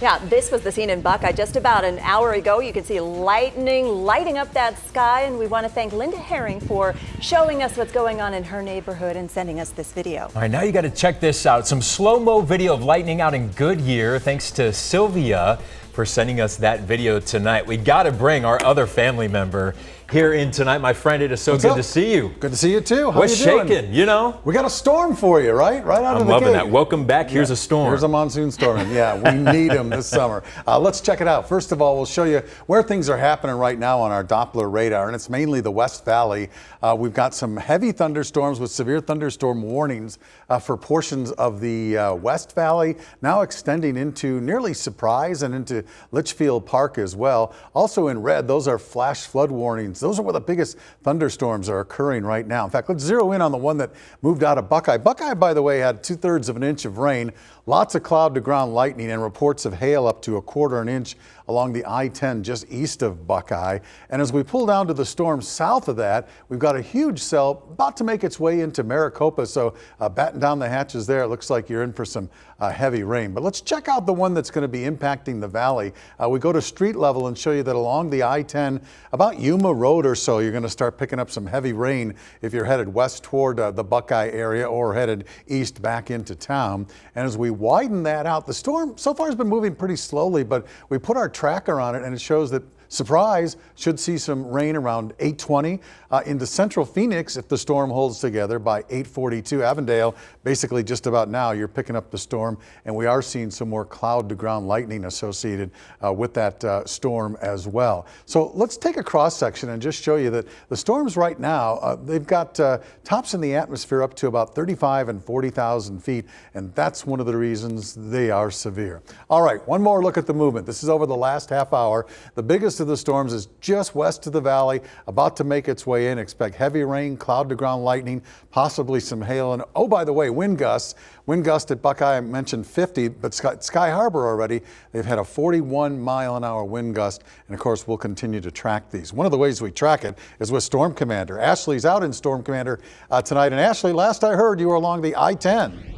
Yeah, this was the scene in Buckeye just about an hour ago. You can see lightning lighting up that sky, and we want to thank Linda Herring for showing us what's going on in her neighborhood and sending us this video. All right, now you got to check this out. Some slow-mo video of lightning out in Goodyear. Thanks to Sylvia for sending us that video tonight. We got to bring our other family member here in tonight. My friend, it is so good to see you. Good to see you too. How What's you doing? shaking, you know? We got a storm for you, right? Right out of the gate. I'm loving that. Welcome back. Here's a storm. Here's a monsoon storm. Yeah, we need them this summer. Let's check it out. First of all, we'll show you where things are happening right now on our Doppler radar, and it's mainly the West Valley. We've got some heavy thunderstorms with severe thunderstorm warnings for portions of the West Valley, now extending into nearly Surprise and into Litchfield Park as well. Also in red, those are flash flood warnings. Those are where the biggest thunderstorms are occurring right now. In fact, let's zero in on the one that moved out of Buckeye. Buckeye, by the way, had 2/3 of an inch of rain, lots of cloud to ground lightning, and reports of hail up to 1/4 inch along the I-10 just east of Buckeye. And as we pull down to the storm south of that, we've got a huge cell about to make its way into Maricopa. So batten down the hatches there. It looks like you're in for some heavy rain. But let's check out the one that's going to be impacting the valley. We go to street level and show you that along the I-10, about Yuma Road or so, you're going to start picking up some heavy rain if you're headed west toward the Buckeye area or headed east back into town. And as we widen that out, the storm so far has been moving pretty slowly, but we put our tracker on it and it shows that Surprise should see some rain around 8:20 into central Phoenix if the storm holds together by 8:42. Avondale, basically just about now, you're picking up the storm, and we are seeing some more cloud to ground lightning associated with that storm as well. So let's take a cross section and just show you that the storms right now, they've got tops in the atmosphere up to about 35 and 40,000 feet, and that's one of the reasons they are severe. All right, one more look at the movement. This is over the last half hour. The biggest of the storms is just west of the valley, about to make its way in. Expect heavy rain, cloud to ground lightning, possibly some hail, and oh, by the way, wind gusts. Wind gust at Buckeye, I mentioned 50, but Sky Harbor already, they've had a 41-mile-an-hour wind gust, and of course we'll continue to track these. One of the ways we track it is with Storm Commander. Ashley's out in Storm Commander tonight, and Ashley, last I heard you were along the I-10.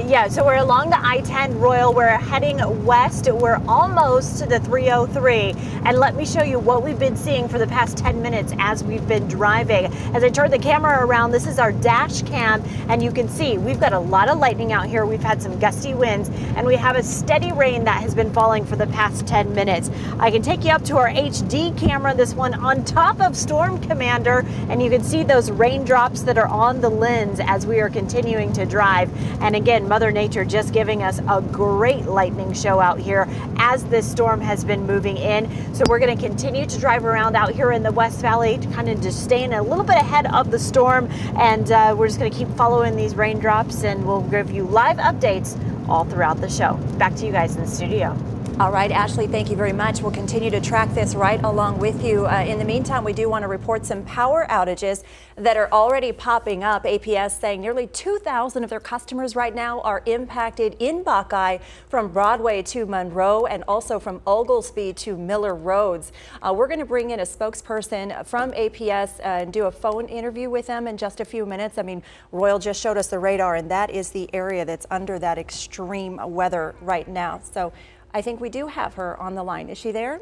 Yeah, so we're along the I-10, Royal. We're heading west. We're almost to the 303. And let me show you what we've been seeing for the past 10 minutes as we've been driving. As I turn the camera around, this is our dash cam, and you can see we've got a lot of lightning out here. We've had some gusty winds, and we have a steady rain that has been falling for the past 10 minutes. I can take you up to our HD camera, this one on top of Storm Commander, and you can see those raindrops that are on the lens as we are continuing to drive. And again, Mother Nature just giving us a great lightning show out here as this storm has been moving in. So we're going to continue to drive around out here in the West Valley, kind of just staying a little bit ahead of the storm. And we're just going to keep following these raindrops, and we'll give you live updates all throughout the show. Back to you guys in the studio. All right, Ashley, thank you very much. We'll continue to track this right along with you. In the meantime, we do want to report some power outages that are already popping up. APS saying nearly 2,000 of their customers right now are impacted in Buckeye from Broadway to Monroe and also from Oglesby to Miller Roads. We're going to bring in a spokesperson from APS and do a phone interview with them in just a few minutes. I mean, Royal just showed us the radar, and that is the area that's under that extreme weather right now. So I think we do have her on the line. Is she there?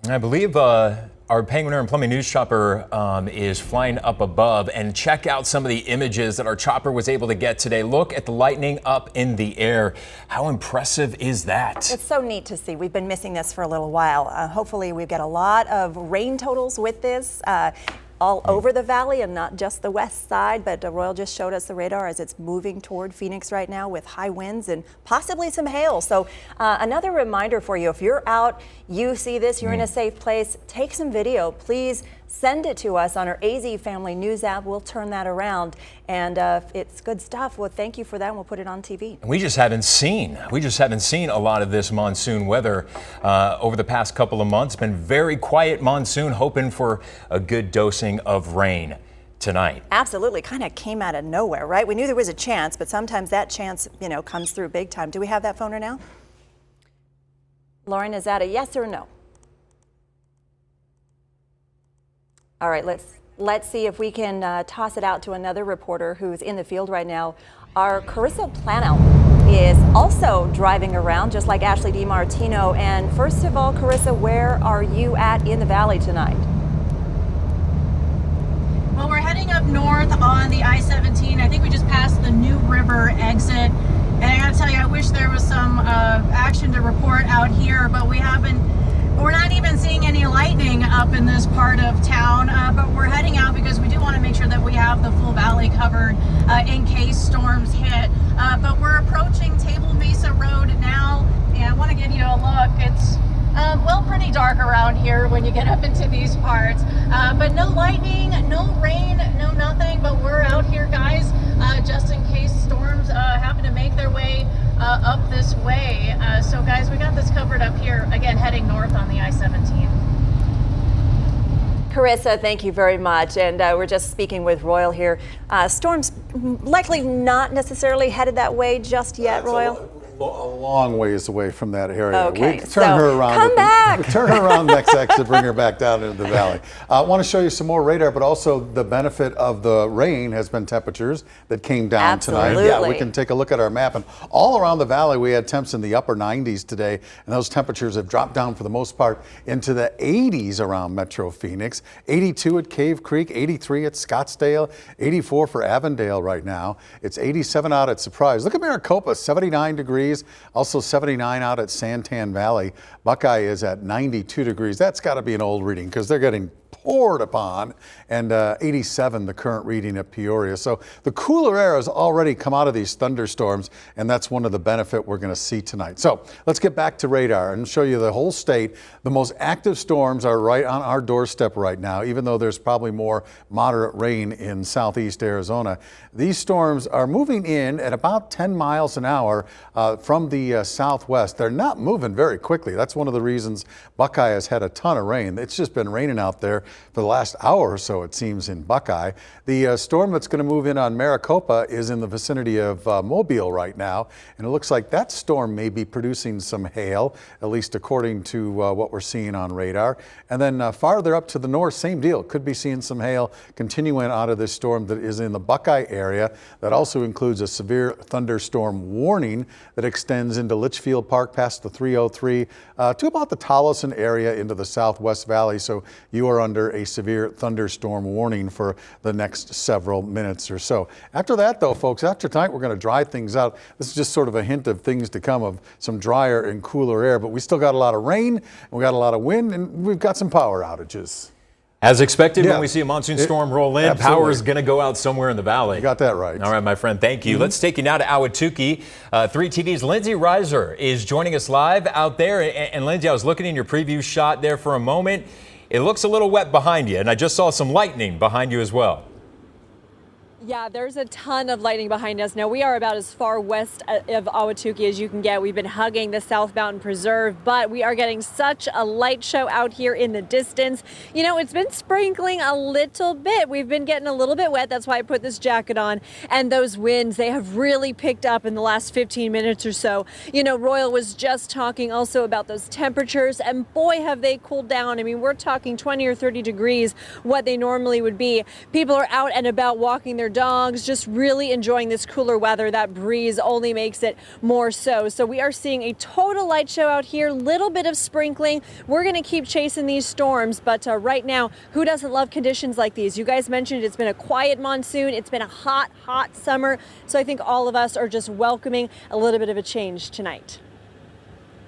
I believe our Penguin Air and Plumbing news chopper is flying up above, and check out some of the images that our chopper was able to get today. Look at the lightning up in the air. How impressive is that? It's so neat to see. We've been missing this for a little while. Hopefully we get a lot of rain totals with this. All over the valley and not just the west side, but Royal just showed us the radar as it's moving toward Phoenix right now with high winds and possibly some hail. So another reminder for you, if you're out, you see this, you're in a safe place, take some video, please send it to us on our AZ Family News app. We'll turn that around, and if it's good stuff, well, thank you for that, and we'll put it on TV. We just haven't seen a lot of this monsoon weather over the past couple of months. Been very quiet monsoon, hoping for a good dosing of rain tonight. Absolutely, kind of came out of nowhere, right? We knew there was a chance, but sometimes that chance, comes through big time. Do we have that phone right now? Lauren, is that a yes or no? All right, let's see if we can toss it out to another reporter who's in the field right now. Our Carissa Plano is also driving around, just like Ashley DiMartino. And first of all, Carissa, where are you at in the valley tonight? Well, we're heading up north on the I-17. I think we just passed the New River exit. And I gotta tell you, I wish there was some action to report out here, but we're not even seeing any lightning up in this part of town. But we're heading out because we do want to make sure that we have the full valley covered in case storms hit. But we're approaching Table Mesa Road now, and I want to give you a look. It's well, pretty dark around here when you get up into these parts, but no lightning, no rain, no nothing, but we're out here, guys, just in case storms happen to make their way up this way. So guys, we got this covered up here, again, heading north on the I-17. Carissa, thank you very much. And we're just speaking with Royal here. Storms likely not necessarily headed that way just yet, Royal. A long ways away from that area. Okay, We can turn her around. Come back. Turn her around next exit, bring her back down into the valley. I want to show you some more radar, but also the benefit of the rain has been temperatures that came down tonight. Yeah, we can take a look at our map. And all around the valley, we had temps in the upper 90s today, and those temperatures have dropped down for the most part into the 80s around Metro Phoenix. 82 at Cave Creek, 83 at Scottsdale, 84 for Avondale right now. It's 87 out at Surprise. Look at Maricopa, 79 degrees. Also 79 out at Santan Valley. Buckeye is at 92 degrees. That's got to be an old reading because they're getting poured upon, and 87 the current reading at Peoria. So the cooler air has already come out of these thunderstorms, and that's one of the benefit we're going to see tonight. So let's get back to radar and show you the whole state. The most active storms are right on our doorstep right now, even though there's probably more moderate rain in southeast Arizona. These storms are moving in at about 10 miles an hour from the southwest. They're not moving very quickly. That's one of the reasons Buckeye has had a ton of rain. It's just been raining out there for the last hour or so, it seems, in Buckeye. The storm that's going to move in on Maricopa is in the vicinity of Mobile right now, and it looks like that storm may be producing some hail, at least according to what we're seeing on radar. And then farther up to the north, same deal. Could be seeing some hail continuing out of this storm that is in the Buckeye area. That also includes a severe thunderstorm warning that extends into Litchfield Park past the 303 to about the Tolleson area into the Southwest Valley. So you are under a severe thunderstorm warning for the next several minutes or so. After that, though, folks, after tonight, we're going to dry things out. This is just sort of a hint of things to come, of some drier and cooler air, but we still got a lot of rain, and we got a lot of wind, and we've got some power outages. As expected, when we see a monsoon storm roll in, power is going to go out somewhere in the valley. You got that right. All right, my friend, thank you. Let's take you now to Ahwatukee. 3TV's Lindsay Reiser is joining us live out there. And Lindsay, I was looking in your preview shot there for a moment. It looks a little wet behind you, and I just saw some lightning behind you as well. Yeah, there's a ton of lightning behind us. Now, we are about as far west of Ahwatukee as you can get. We've been hugging the South Mountain Preserve, but we are getting such a light show out here in the distance. You know, it's been sprinkling a little bit. We've been getting a little bit wet. That's why I put this jacket on. And those winds, they have really picked up in the last 15 minutes or so. You know, Royal was just talking also about those temperatures, and boy, have they cooled down. I mean, we're talking 20 or 30 degrees, what they normally would be. People are out and about walking their dogs, just really enjoying this cooler weather. That breeze only makes it more so. So we are seeing a total light show out here, little bit of sprinkling. We're going to keep chasing these storms, but right now, who doesn't love conditions like these? You guys mentioned it's been a quiet monsoon. It's been a hot, hot summer. So I think all of us are just welcoming a little bit of a change tonight.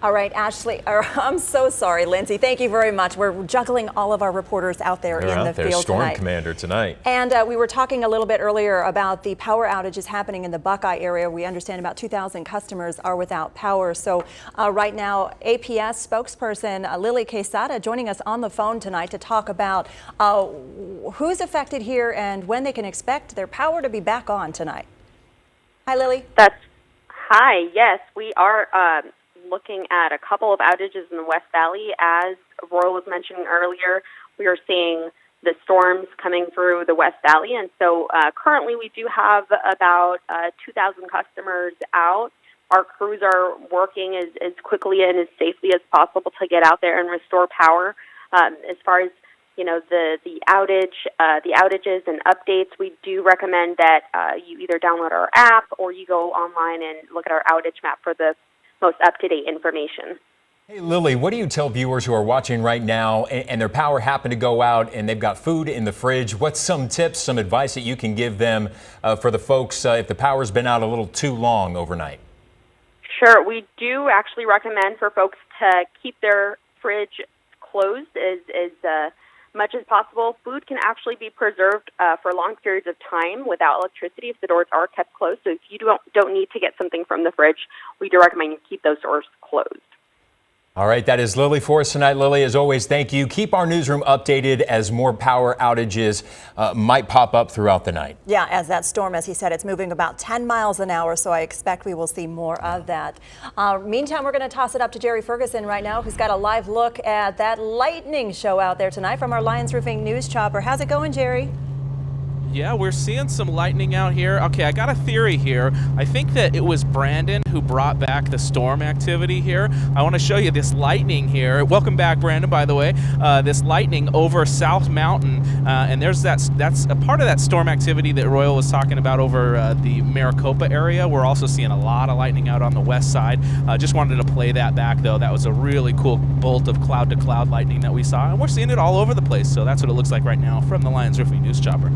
All right, Ashley, I'm so sorry, Lindsay. Thank you very much. We're juggling all of our reporters out there in the field Storm tonight. Commander tonight. And we were talking a little bit earlier about the power outages happening in the Buckeye area. We understand about 2,000 customers are without power. So right now, APS spokesperson Lily Quesada joining us on the phone tonight to talk about who's affected here and when they can expect their power to be back on tonight. Hi, Lily. Hi. Yes, we are looking at a couple of outages in the West Valley. As Royal was mentioning earlier, we are seeing the storms coming through the West Valley, and so currently we do have about 2,000 customers out. Our crews are working as quickly and as safely as possible to get out there and restore power. As far as the outages and updates, we do recommend that you either download our app or you go online and look at our outage map for the most up-to-date information. Hey, Lily, what do you tell viewers who are watching right now and their power happened to go out and they've got food in the fridge? What's some tips, some advice that you can give them for the folks if the power's been out a little too long overnight? Sure. We do actually recommend for folks to keep their fridge closed as much as possible. Food can actually be preserved for long periods of time without electricity if the doors are kept closed. So if you don't need to get something from the fridge, we do recommend you keep those doors closed. All right, that is Lily for us tonight. Lily, as always, thank you. Keep our newsroom updated as more power outages might pop up throughout the night. Yeah, as that storm, as he said, it's moving about 10 miles an hour, so I expect we will see more of that. Meantime, we're going to toss it up to Jerry Ferguson right now, who's got a live look at that lightning show out there tonight from our Lions Roofing News Chopper. How's it going, Jerry? Yeah, we're seeing some lightning out here. Okay, I got a theory here. I think that it was Brandon who brought back the storm activity here. I want to show you this lightning here. Welcome back, Brandon, by the way. This lightning over South Mountain, and that's a part of that storm activity that Royal was talking about over the Maricopa area. We're also seeing a lot of lightning out on the west side. Just wanted to play that back, though. That was a really cool bolt of cloud-to-cloud lightning that we saw, and we're seeing it all over the place. So that's what it looks like right now from the Lions Roofing News Chopper.